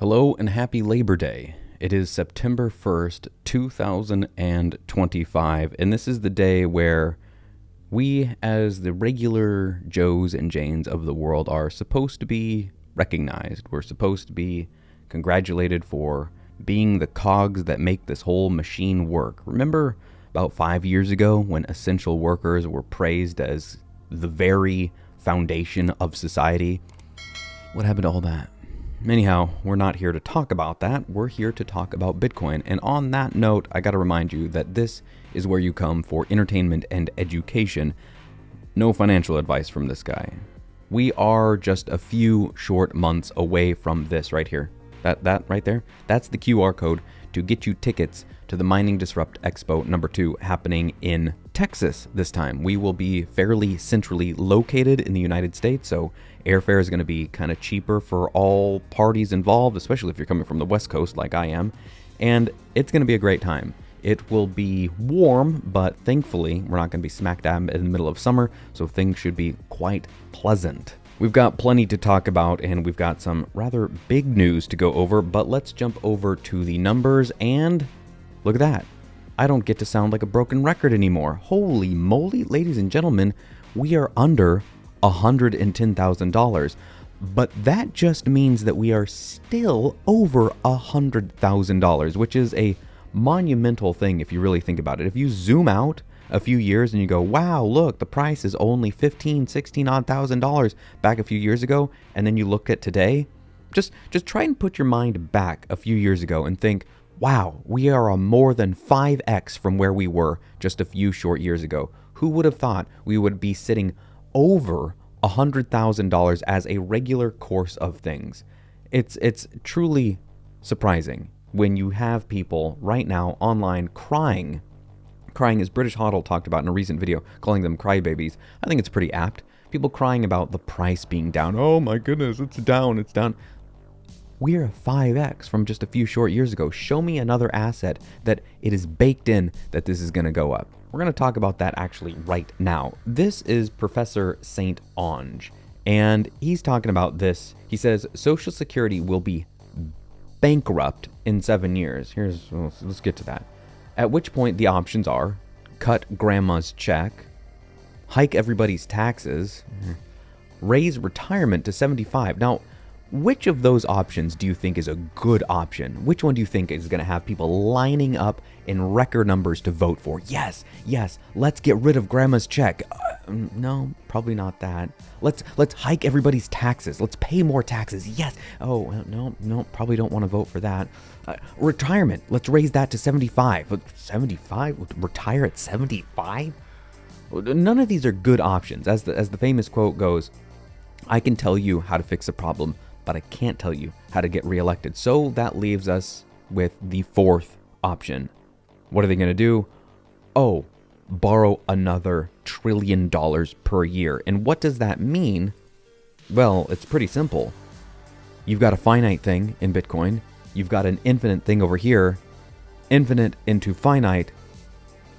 Hello and happy Labor Day. It is September 1st, 2025, and this is the day where we, as the regular Joes and Janes of the world, are supposed to be recognized. We're supposed to be congratulated for being the cogs that make this whole machine work. Remember about 5 years ago when essential workers were praised as the very foundation of society? What happened to all that? Anyhow, we're not here to talk about that. We're here to talk about Bitcoin. And on that note, I got to remind you that this is where you come for entertainment and education. No financial advice from this guy. We are just a few short months away from this right here. That right there, that's the QR code to get you tickets to the Mining Disrupt Expo number 2 happening in Texas this time. We will be fairly centrally located in the United States, so airfare is going to be kind of cheaper for all parties involved, especially if you're coming from the West Coast like I am, and it's going to be a great time. It will be warm, but thankfully we're not going to be smack dab in the middle of summer, so things should be quite pleasant. We've got plenty to talk about, and we've got some rather big news to go over, but let's jump over to the numbers, and look at that. I don't get to sound like a broken record anymore. Holy moly, ladies and gentlemen, we are under $110,000, but that just means that we are still over $100,000, which is a monumental thing if you really think about it. If you zoom out a few years and you go, wow, look, the price is only $15,000, $16,000 back a few years ago, and then you look at today, just try and put your mind back a few years ago and think, wow, we are a more than 5x from where we were just a few short years ago. Who would have thought we would be sitting over $100,000 as a regular course of things? It's truly surprising when you have people right now online crying, as British Hodl talked about in a recent video, calling them crybabies. I think it's pretty apt. People crying about the price being down. Oh my goodness, it's down. We're 5x from just a few short years ago. Show me another asset that it is baked in that this is going to go up. We're going to talk about that actually right now. This is Professor St. Onge, and he's talking about this. He says Social Security will be bankrupt in 7 years. Let's get to that. At which point the options are cut grandma's check, hike everybody's taxes, raise retirement to 75. Now, which of those options do you think is a good option? Which one do you think is going to have people lining up in record numbers to vote for? Yes, let's get rid of grandma's check. No, probably not that. Let's hike everybody's taxes. Let's pay more taxes. Yes. Oh, no, probably don't want to vote for that. Retirement. Let's raise that to 75. 75? Retire at 75? None of these are good options. As the famous quote goes, I can tell you how to fix a problem, but I can't tell you how to get reelected. So that leaves us with the fourth option. What are they going to do? Oh, borrow another $1 trillion per year. And what does that mean? Well, it's pretty simple. You've got a finite thing in Bitcoin. You've got an infinite thing over here. Infinite into finite.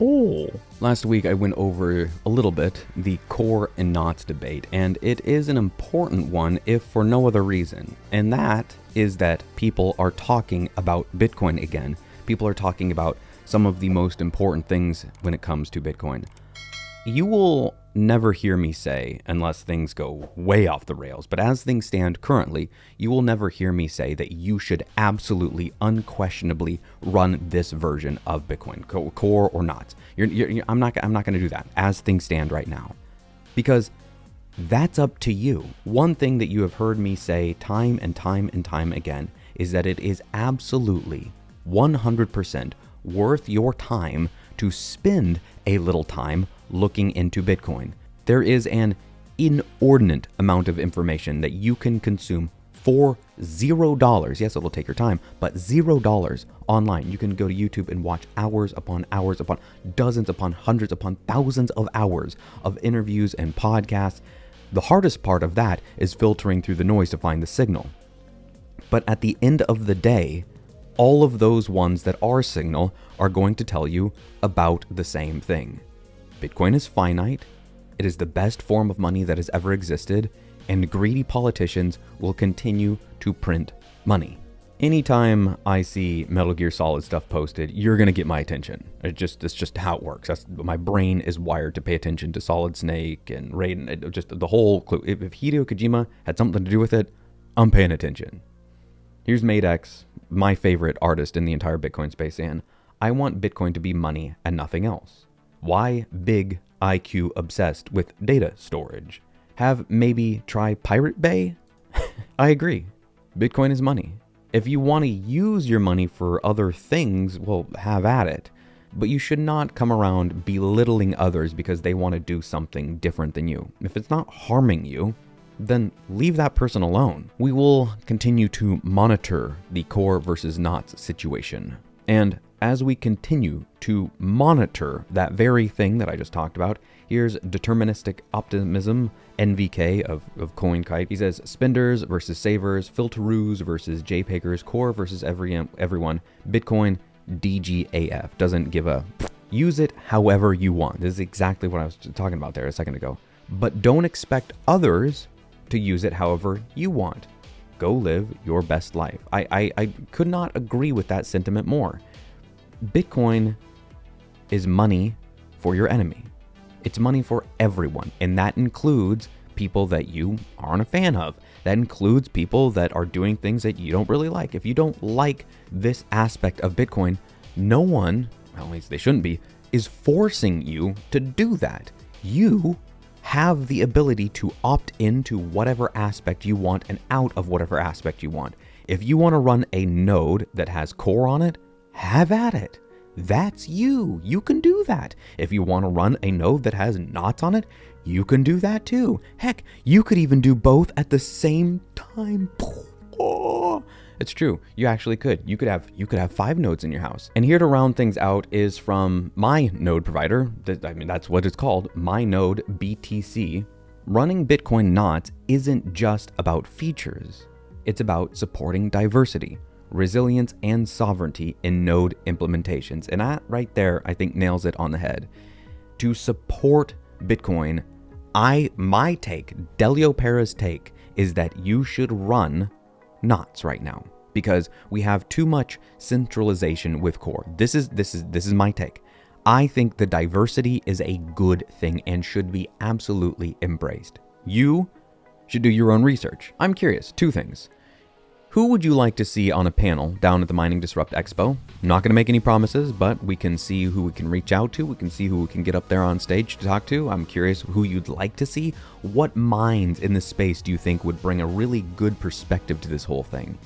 Oh. Last week I went over a little bit the core and knots debate, and it is an important one if for no other reason. And that is that people are talking about Bitcoin again. People are talking about some of the most important things when it comes to Bitcoin. You will never hear me say, unless things go way off the rails, but as things stand currently, you will never hear me say that you should absolutely, unquestionably run this version of Bitcoin, core or not. I'm not going to do that as things stand right now, because that's up to you. One thing that you have heard me say time and time and time again is that it is absolutely 100% worth your time to spend a little time looking into Bitcoin. There is an inordinate amount of information that you can consume for $0. Yes, it'll take your time, but $0 online. You can go to YouTube and watch hours upon dozens upon hundreds upon thousands of hours of interviews and podcasts. The hardest part of that is filtering through the noise to find the signal. But at the end of the day, all of those ones that are signal are going to tell you about the same thing. Bitcoin is finite, it is the best form of money that has ever existed, and greedy politicians will continue to print money. Anytime I see Metal Gear Solid stuff posted, you're gonna get my attention. It's just how it works. My brain is wired to pay attention to Solid Snake and Raiden. Just the whole clue. If Hideo Kojima had something to do with it, I'm paying attention. Here's Madex, my favorite artist in the entire Bitcoin space, and I want Bitcoin to be money and nothing else. Why big IQ obsessed with data storage? Have maybe try Pirate Bay? I agree. Bitcoin is money. If you want to use your money for other things, well, have at it. But you should not come around belittling others because they want to do something different than you. If it's not harming you, then leave that person alone. We will continue to monitor the core versus knots situation. And as we continue to monitor that very thing that I just talked about, here's Deterministic Optimism, NVK of CoinKite. He says, spenders versus savers, filteroos versus JPEGers, core versus everyone, Bitcoin DGAF. Doesn't give a... Use it however you want. This is exactly what I was talking about there a second ago. But don't expect others to use it however you want. Go live your best life. I could not agree with that sentiment more. Bitcoin is money for your enemy. It's money for everyone, and that includes people that you aren't a fan of. That includes people that are doing things that you don't really like. If you don't like this aspect of Bitcoin, no one, well, at least they shouldn't be, is forcing you to do that. You have the ability to opt into whatever aspect you want and out of whatever aspect you want. If you want to run a node that has core on it, have at it. That's you. You can do that. If you want to run a node that has knots on it, you can do that too. Heck, you could even do both at the same time. Oh, it's true. You actually could. You could have 5 nodes in your house. And here to round things out is from my node provider. That's what it's called, my node BTC. Running Bitcoin knots isn't just about features. It's about supporting diversity, resilience, and sovereignty in node implementations. And that right there, I think, nails it on the head. To support Bitcoin, my take, Delio Pera's take, is that you should run knots right now because we have too much centralization with core. This is my take. I think the diversity is a good thing and should be absolutely embraced. You should do your own research. I'm curious, 2 things. Who would you like to see on a panel down at the Mining Disrupt Expo? I'm not going to make any promises, but we can see who we can reach out to. We can see who we can get up there on stage to talk to. I'm curious who you'd like to see. What minds in this space do you think would bring a really good perspective to this whole thing?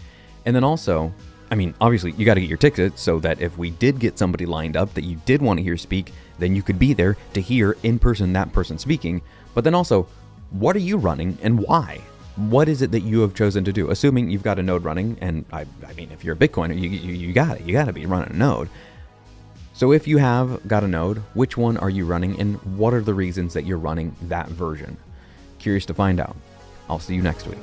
And then also, I mean, obviously you got to get your tickets so that if we did get somebody lined up that you did want to hear speak, then you could be there to hear in person that person speaking. But then also, what are you running and why? What is it that you have chosen to do? Assuming you've got a node running, and I mean, if you're a Bitcoiner, you got to be running a node. So if you have got a node, which one are you running, and what are the reasons that you're running that version? Curious to find out. I'll see you next week.